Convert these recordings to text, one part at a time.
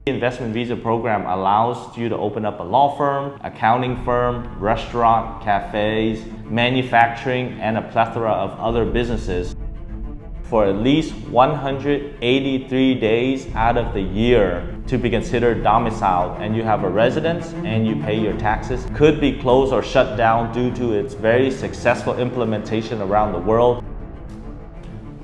The investment visa program allows you to open up a law firm, accounting firm, restaurant, cafes, manufacturing, and a plethora of other businesses for at least 183 days out of the year to be considered domiciled, and you have a residence and you pay your taxes. Could be closed or shut down due to its very successful implementation around the world.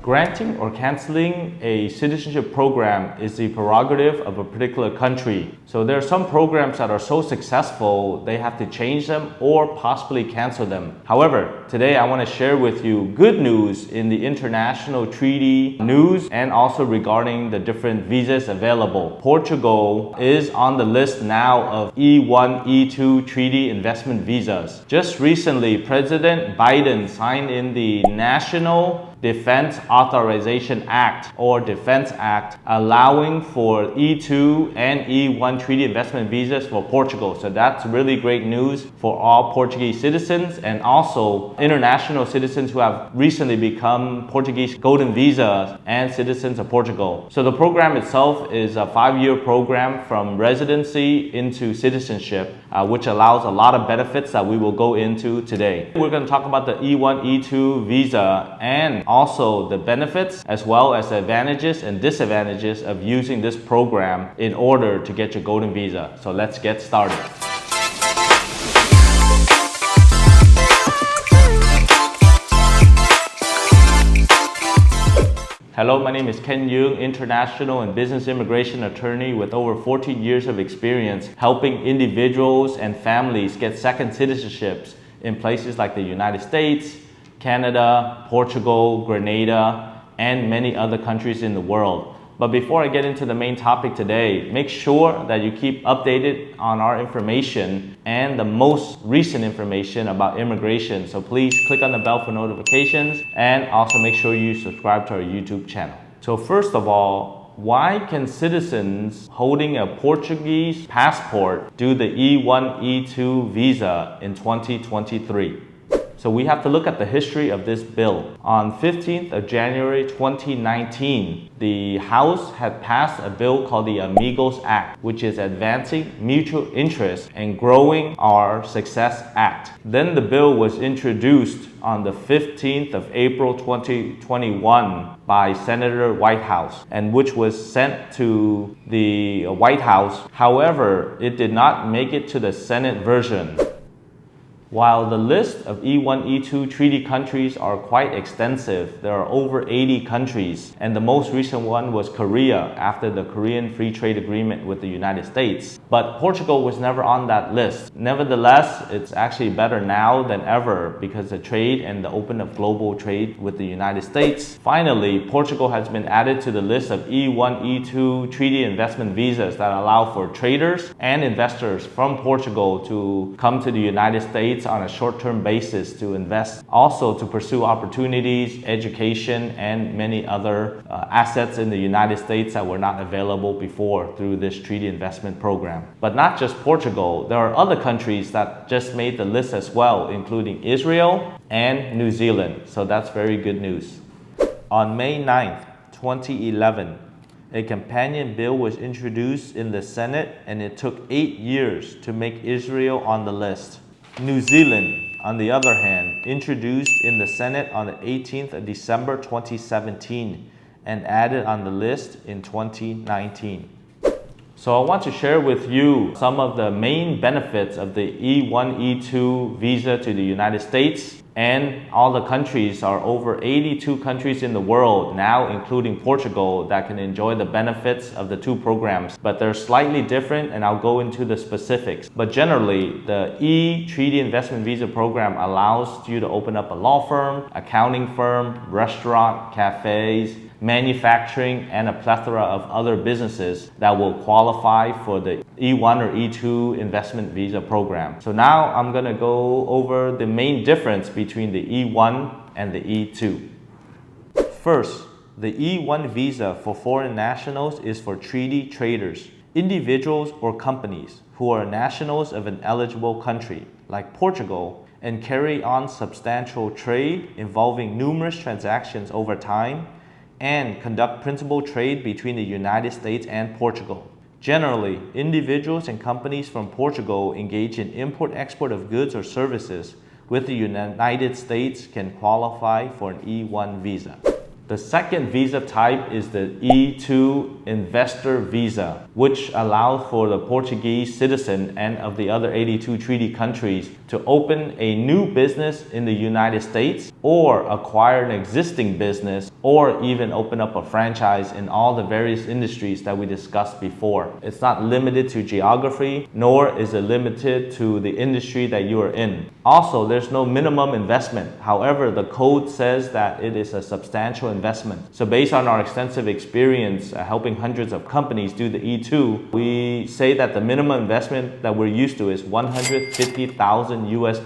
Granting or canceling a citizenship program is the prerogative of a particular country. So there are some programs that are so successful, they have to change them or possibly cancel them. However, today I want to share with you good news in the international treaty news and also regarding the different visas available. Portugal is on the list now of E1, E2 treaty investment visas. Just recently, President Biden signed in the National Defense Authorization Act or Defense Act, allowing for E2 and E1 treaty investment visas for Portugal. So that's really great news for all Portuguese citizens and also international citizens who have recently become Portuguese golden visas and citizens of Portugal. So the program itself is a 5-year program from residency into citizenship, which allows a lot of benefits that we will go into today. We're going to talk about the E1, E2 visa and also the benefits as well as the advantages and disadvantages of using this program in order to get your golden visa. So let's get started. Hello, my name is Ken Duong, international and business immigration attorney with over 14 years of experience helping individuals and families get second citizenships in places like the United States, Canada, Portugal, Grenada, and many other countries in the world. But before I get into the main topic today, make sure that you keep updated on our information and the most recent information about immigration. So please click on the bell for notifications and also make sure you subscribe to our YouTube channel. So first of all, why can citizens holding a Portuguese passport do the E1, E2 visa in 2023? So we have to look at the history of this bill. On 15th of January 2019, the House had passed a bill called the Amigos Act, which is Advancing Mutual Interest and Growing Our Success Act. Then the bill was introduced on the 15th of April 2021 by Senator Whitehouse, and which was sent to the White House. However, it did not make it to the Senate version. While the list of E1, E2 treaty countries are quite extensive, there are over 80 countries, and the most recent one was Korea after the Korean Free Trade Agreement with the United States. But Portugal was never on that list. Nevertheless, it's actually better now than ever because of trade and the open of global trade with the United States. Finally, Portugal has been added to the list of E1, E2 treaty investment visas that allow for traders and investors from Portugal to come to the United States on a short-term basis to invest, also to pursue opportunities, education, and many other assets in the United States that were not available before through this treaty investment program. But not just Portugal, there are other countries that just made the list as well, including Israel and New Zealand. So that's very good news. On May 9th, 2011, a companion bill was introduced in the Senate, and it took 8 years to make Israel on the list. New Zealand, on the other hand, introduced in the Senate on the 18th of December 2017 and added on the list in 2019. So I want to share with you some of the main benefits of the E1, E2 visa to the United States. And all the countries are over 82 countries in the world now, including Portugal, that can enjoy the benefits of the two programs. But they're slightly different, and I'll go into the specifics. But generally, the E-Treaty Investment Visa program allows you to open up a law firm, accounting firm, restaurant, cafes, manufacturing, and a plethora of other businesses that will qualify for the E1 or E2 investment visa program. So now I'm going to go over the main difference between the E1 and the E2. First, the E1 visa for foreign nationals is for treaty traders, individuals or companies who are nationals of an eligible country, like Portugal, and carry on substantial trade involving numerous transactions over time, and conduct principal trade between the United States and Portugal. Generally, individuals and companies from Portugal engage in import-export of goods or services with the United States can qualify for an E1 visa. The second visa type is the E2 investor visa, which allows for the Portuguese citizen and of the other 82 treaty countries to open a new business in the United States or acquire an existing business or even open up a franchise in all the various industries that we discussed before. It's not limited to geography, nor is it limited to the industry that you are in. Also, there's no minimum investment. However, the code says that it is a substantial investment. So based on our extensive experience helping hundreds of companies do the E2, we say that the minimum investment that we're used to is $150,000 US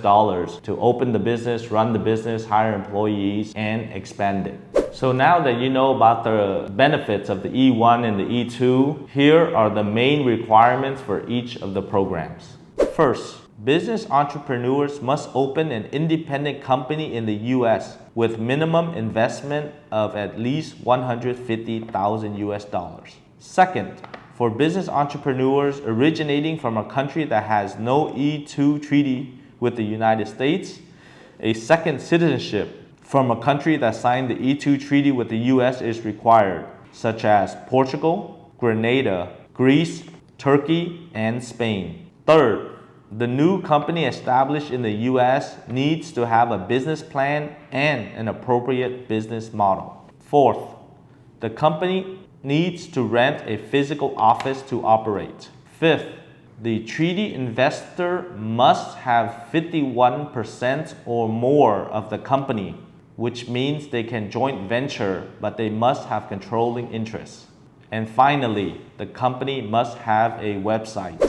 to open the business, run the business, hire employees, and expand it. So now that you know about the benefits of the E1 and the E2, here are the main requirements for each of the programs. First, business entrepreneurs must open an independent company in the US with minimum investment of at least $150,000 US. Second, for business entrepreneurs originating from a country that has no E2 treaty with the United States, a second citizenship from a country that signed the E2 treaty with the US is required, such as Portugal, Grenada, Greece, Turkey, and Spain. Third, the new company established in the US needs to have a business plan and an appropriate business model. Fourth, the company needs to rent a physical office to operate. Fifth, the treaty investor must have 51% or more of the company, which means they can joint venture, but they must have controlling interests. And finally, the company must have a website.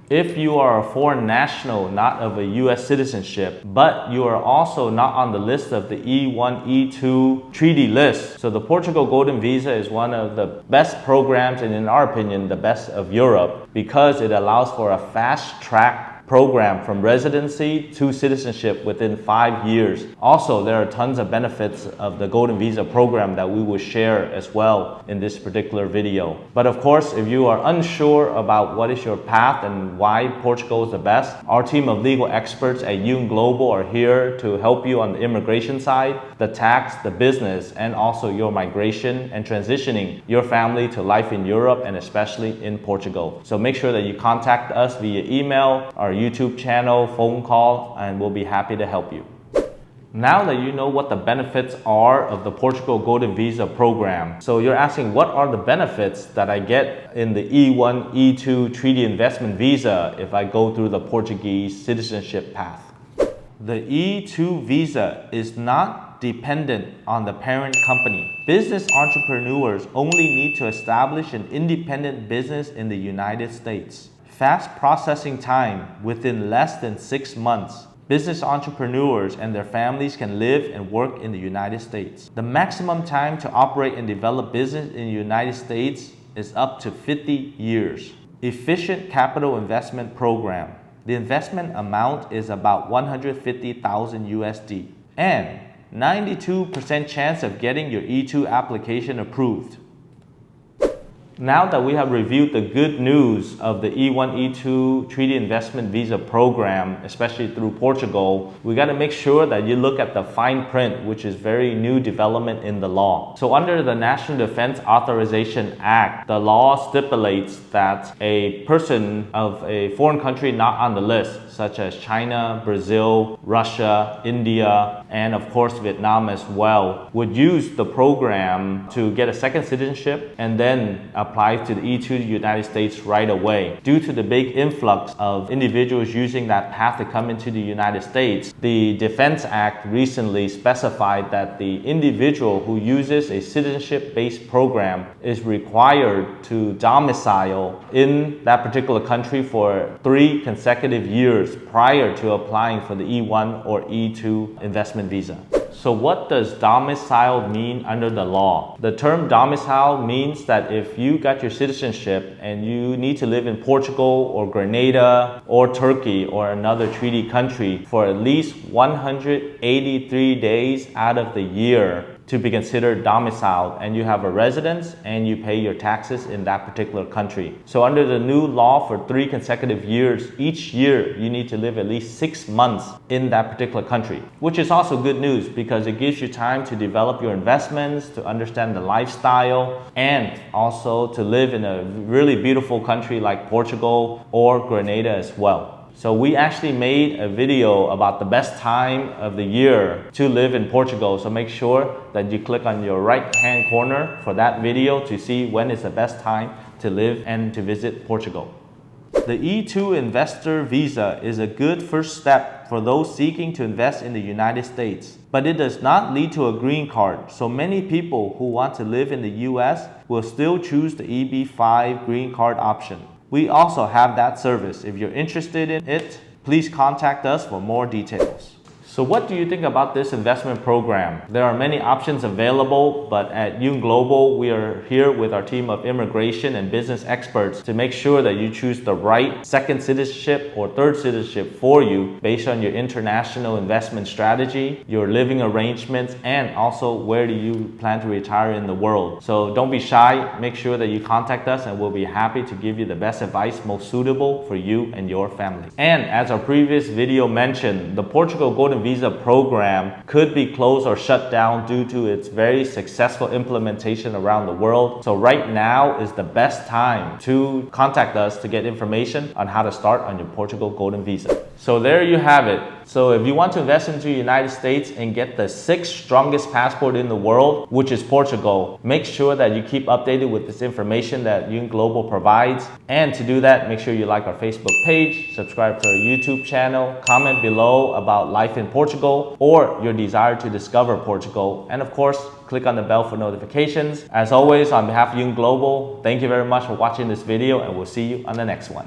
If you are a foreign national, not of a US citizenship, but you are also not on the list of the E1, E2 treaty list, so the Portugal Golden Visa is one of the best programs, and in our opinion, the best of Europe, because it allows for a fast-track program from residency to citizenship within 5 years. Also, there are tons of benefits of the Golden Visa program that we will share as well in this particular video. But of course, if you are unsure about what is your path and why Portugal is the best, our team of legal experts at Duong Global are here to help you on the immigration side, the tax, the business, and also your migration and transitioning your family to life in Europe and especially in Portugal. So make sure that you contact us via email, our YouTube channel, phone call, and we'll be happy to help you. Now that you know what the benefits are of the Portugal Golden Visa program, so you're asking what are the benefits that I get in the E1, E2 treaty investment visa if I go through the Portuguese citizenship path. The E2 visa is not dependent on the parent company. Business entrepreneurs only need to establish an independent business in the United States. Fast processing time within less than 6 months. Business entrepreneurs and their families can live and work in the United States. The maximum time to operate and develop business in the United States is up to 50 years. Efficient capital investment program. The investment amount is about $150,000 USD and 92% chance of getting your E2 application approved. Now that we have reviewed the good news of the E1, E2 Treaty Investment Visa program, especially through Portugal, we got to make sure that you look at the fine print, which is very new development in the law. So under the National Defense Authorization Act, the law stipulates that a person of a foreign country not on the list, such as China, Brazil, Russia, India, and of course Vietnam as well, would use the program to get a second citizenship and then apply to the E2 to the United States right away. Due to the big influx of individuals using that path to come into the United States, the Defense Act recently specified that the individual who uses a citizenship-based program is required to domicile in that particular country for 3 consecutive years prior to applying for the E1 or E2 investment visa. So what does domicile mean under the law? The term domicile means that if you got your citizenship and you need to live in Portugal or Grenada or Turkey or another treaty country for at least 183 days out of the year, to be considered domiciled, and you have a residence and you pay your taxes in that particular country. So under the new law, for 3 consecutive years, each year you need to live at least 6 months in that particular country, which is also good news because it gives you time to develop your investments, to understand the lifestyle, and also to live in a really beautiful country like Portugal or Grenada as well. So we actually made a video about the best time of the year to live in Portugal. So make sure that you click on your right hand corner for that video to see when is the best time to live and to visit Portugal. The E2 investor visa is a good first step for those seeking to invest in the United States, but it does not lead to a green card. So many people who want to live in the US will still choose the EB5 green card option. We also have that service. If you're interested in it, please contact us for more details. So what do you think about this investment program? There are many options available, but at Duong Global, we are here with our team of immigration and business experts to make sure that you choose the right second citizenship or third citizenship for you based on your international investment strategy, your living arrangements, and also where do you plan to retire in the world. So don't be shy. Make sure that you contact us and we'll be happy to give you the best advice most suitable for you and your family. And as our previous video mentioned, the Portugal Golden Visa program could be closed or shut down due to its very successful implementation around the world. So right now is the best time to contact us to get information on how to start on your Portugal Golden Visa. So there you have it. So if you want to invest into the United States and get the 6th strongest passport in the world, which is Portugal, make sure that you keep updated with this information that Duong Global provides. And to do that, make sure you like our Facebook page, subscribe to our YouTube channel, comment below about life in Portugal or your desire to discover Portugal. And of course, click on the bell for notifications. As always, on behalf of Duong Global, thank you very much for watching this video and we'll see you on the next one.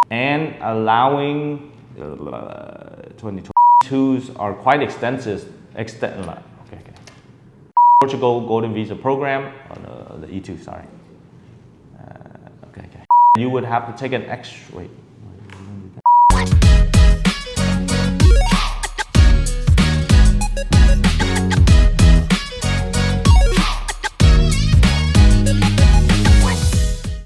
And allowing 2022s are quite extensive. Portugal Golden Visa program, the E2, sorry. You would have to take an extra, wait.